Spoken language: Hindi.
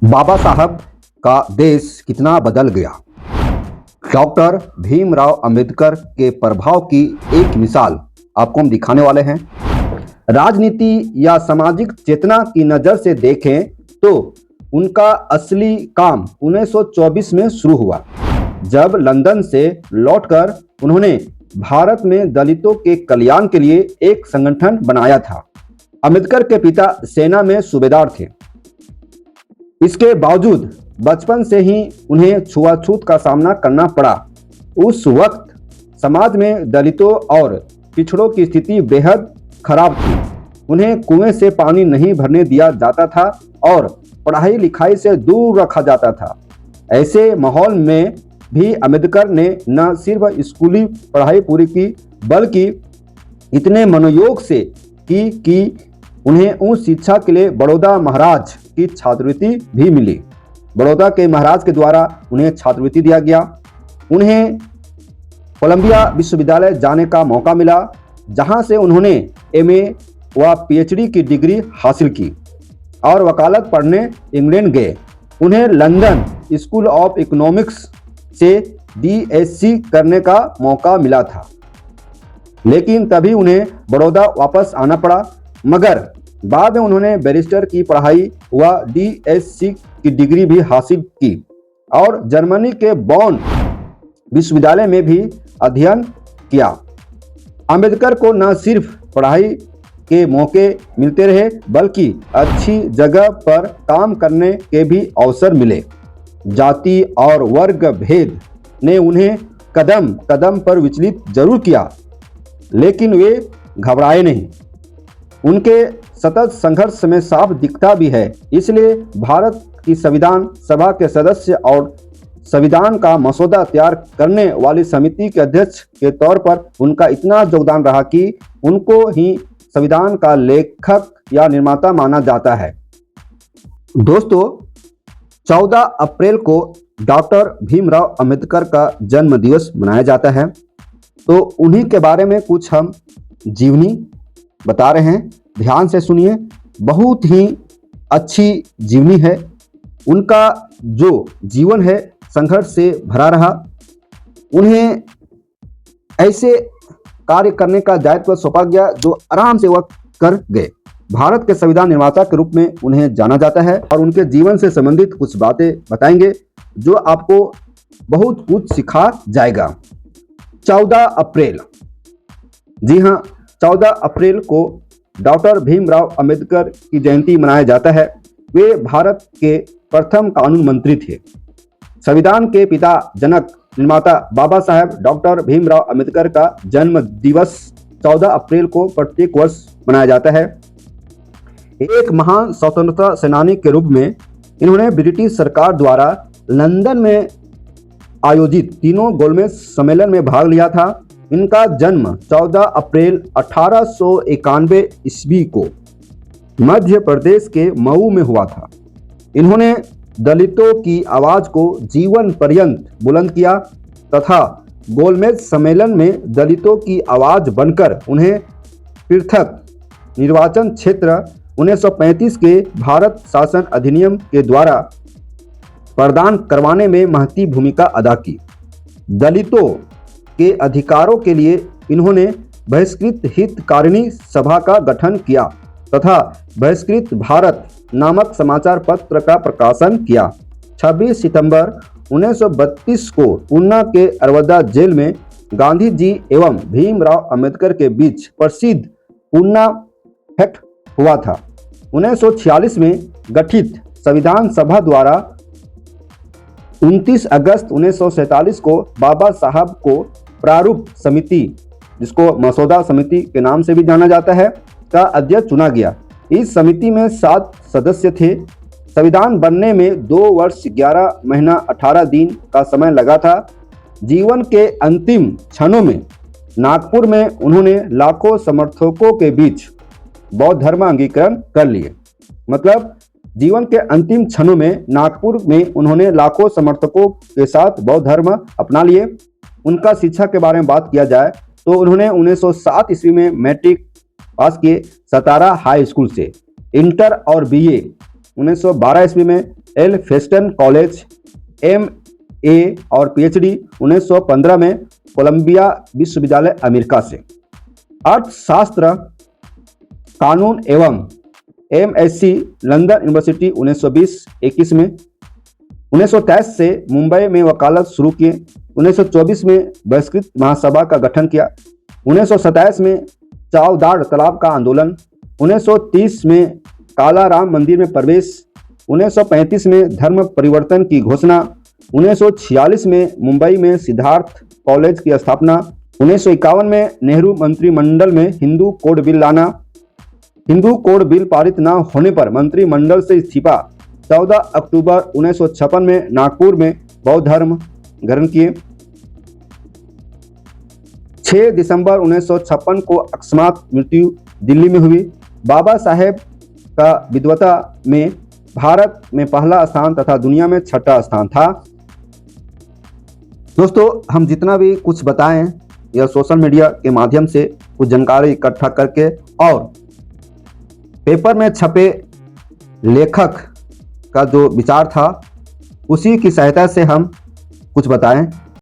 बाबा साहब का देश कितना बदल गया। डॉक्टर भीमराव अंबेडकर के प्रभाव की एक मिसाल आपको हम दिखाने वाले हैं। राजनीति या सामाजिक चेतना की नज़र से देखें तो उनका असली काम 1924 में शुरू हुआ, जब लंदन से लौटकर उन्होंने भारत में दलितों के कल्याण के लिए एक संगठन बनाया था। अंबेडकर के पिता सेना में सूबेदार थे। इसके बावजूद बचपन से ही उन्हें छुआछूत का सामना करना पड़ा। उस वक्त समाज में दलितों और पिछड़ों की स्थिति बेहद खराब थी। उन्हें कुएं से पानी नहीं भरने दिया जाता था और पढ़ाई लिखाई से दूर रखा जाता था। ऐसे माहौल में भी अंबेडकर ने न सिर्फ स्कूली पढ़ाई पूरी की, बल्कि इतने मनोयोग से की कि उन्हें उच्च शिक्षा के लिए बड़ौदा महाराज की छात्रवृत्ति भी मिली। बड़ौदा के महाराज के द्वारा उन्हें छात्रवृत्ति दिया गया। उन्हें कोलंबिया विश्वविद्यालय जाने का मौका मिला, जहां से उन्होंने एमए व पीएचडी की डिग्री हासिल की और वकालत पढ़ने इंग्लैंड गए। उन्हें लंदन स्कूल ऑफ इकोनॉमिक्स से बीएससी करने का मौका मिला था, लेकिन तभी उन्हें बड़ौदा वापस आना पड़ा। मगर बाद में उन्होंने बैरिस्टर की पढ़ाई व डीएससी की डिग्री भी हासिल की और जर्मनी के बॉन विश्वविद्यालय में भी अध्ययन किया। अंबेडकर को न सिर्फ पढ़ाई के मौके मिलते रहे, बल्कि अच्छी जगह पर काम करने के भी अवसर मिले। जाति और वर्ग भेद ने उन्हें कदम कदम पर विचलित जरूर किया, लेकिन वे घबराए नहीं। उनके सतत संघर्ष में साफ दिखता भी है। इसलिए भारत की संविधान सभा के सदस्य और संविधान का मसौदा तैयार करने वाली समिति के अध्यक्ष के तौर पर उनका इतना योगदान रहा कि उनको ही संविधान का लेखक या निर्माता माना जाता है। दोस्तों, 14 अप्रैल को डॉक्टर भीमराव अंबेडकर का जन्म दिवस मनाया जाता है। तो उन्हीं के बारे में कुछ हम जीवनी बता रहे हैं, ध्यान से सुनिए। बहुत ही अच्छी जीवनी है। उनका जो जीवन है संघर्ष से भरा रहा। उन्हें ऐसे कार्य करने का दायित्व सौंपा गया जो आराम से वह कर गए। भारत के संविधान निर्माता के रूप में उन्हें जाना जाता है और उनके जीवन से संबंधित कुछ बातें बताएंगे जो आपको बहुत कुछ सिखा जाएगा। 14 अप्रैल, जी हाँ, 14 अप्रैल को डॉक्टर भीमराव अंबेडकर की जयंती मनाया जाता है। वे भारत के प्रथम कानून मंत्री थे। संविधान के पिता, जनक, निर्माता बाबा साहब डॉक्टर भीमराव अंबेडकर का जन्म दिवस 14 अप्रैल को प्रत्येक वर्ष मनाया जाता है। एक महान स्वतंत्रता सेनानी के रूप में इन्होंने ब्रिटिश सरकार द्वारा लंदन में आयोजित तीनों गोलमेज सम्मेलन में भाग लिया था। इनका जन्म 14 अप्रैल 1891 ईस्वी को मध्य प्रदेश के मऊ में हुआ था। इन्होंने दलितों की आवाज को जीवन पर्यंत बुलंद किया तथा गोलमेज सम्मेलन में दलितों की आवाज बनकर उन्हें पृथक निर्वाचन क्षेत्र 1935 के भारत शासन अधिनियम के द्वारा प्रदान करवाने में महती भूमिका अदा की। दलितों के अधिकारों के लिए इन्होंने बहिष्कृत हितकारिणी सभा का गठन किया तथा बहिष्कृत भारत नामक समाचार पत्र का प्रकाशन किया। 26 सितंबर 1932 को ऊना के अरवदा जेल में गांधी जी एवं भीमराव अंबेडकर के बीच प्रसिद्ध ऊना फैक्ट हुआ था। 1946 में गठित संविधान सभा द्वारा 29 अगस्त 1947 को बाबा साहब को प्रारूप समिति, जिसको मसौदा समिति के नाम से भी जाना जाता है, का अध्यक्ष चुना गया। इस समिति में 7 सदस्य थे। संविधान बनने में 2 वर्ष 11 महीना 18 दिन का समय लगा था। जीवन के अंतिम क्षणों में नागपुर में उन्होंने लाखों समर्थकों के बीच बौद्ध धर्म अंगीकरण कर लिए। मतलब जीवन के अंतिम क्षणों में नागपुर में उन्होंने लाखों समर्थकों के साथ बौद्ध धर्म अपना लिए। उनका शिक्षा के बारे में बात किया जाए तो उन्होंने 1907 ईस्वी में मैट्रिक पास किए सतारा हाई स्कूल से। इंटर और बीए 1912 ईस्वी में एल्फिंस्टन कॉलेज, MA और PhD 1915 में कोलंबिया विश्वविद्यालय अमेरिका से। अर्थशास्त्र, कानून एवं MSc लंदन यूनिवर्सिटी 1920-21 में। 1923 से मुंबई में वकालत शुरू किए। 1924 में बहिष्कृत महासभा का गठन किया। 1927 में चावदार तालाब का आंदोलन। 1930 में काला राम मंदिर में प्रवेश। 1935 में धर्म परिवर्तन की घोषणा। 1946 में मुंबई में सिद्धार्थ कॉलेज की स्थापना। 1951 में नेहरू मंत्रिमंडल में हिंदू कोड बिल लाना। हिंदू कोड बिल पारित न होने पर मंत्रिमंडल से इस्तीफा। 14 अक्टूबर 1956 में नागपुर में बौद्ध धर्म ग्रहण किए। 6 दिसंबर 1956 को अकस्मात मृत्यु दिल्ली में हुई। बाबा साहेब का विद्वता में भारत में पहला स्थान तथा दुनिया में 6ठा स्थान था। दोस्तों, हम जितना भी कुछ बताएं यह सोशल मीडिया के माध्यम से कुछ जानकारी इकट्ठा करके और पेपर में छपे लेखक का जो विचार था उसी की सहायता से हम कुछ बताएं।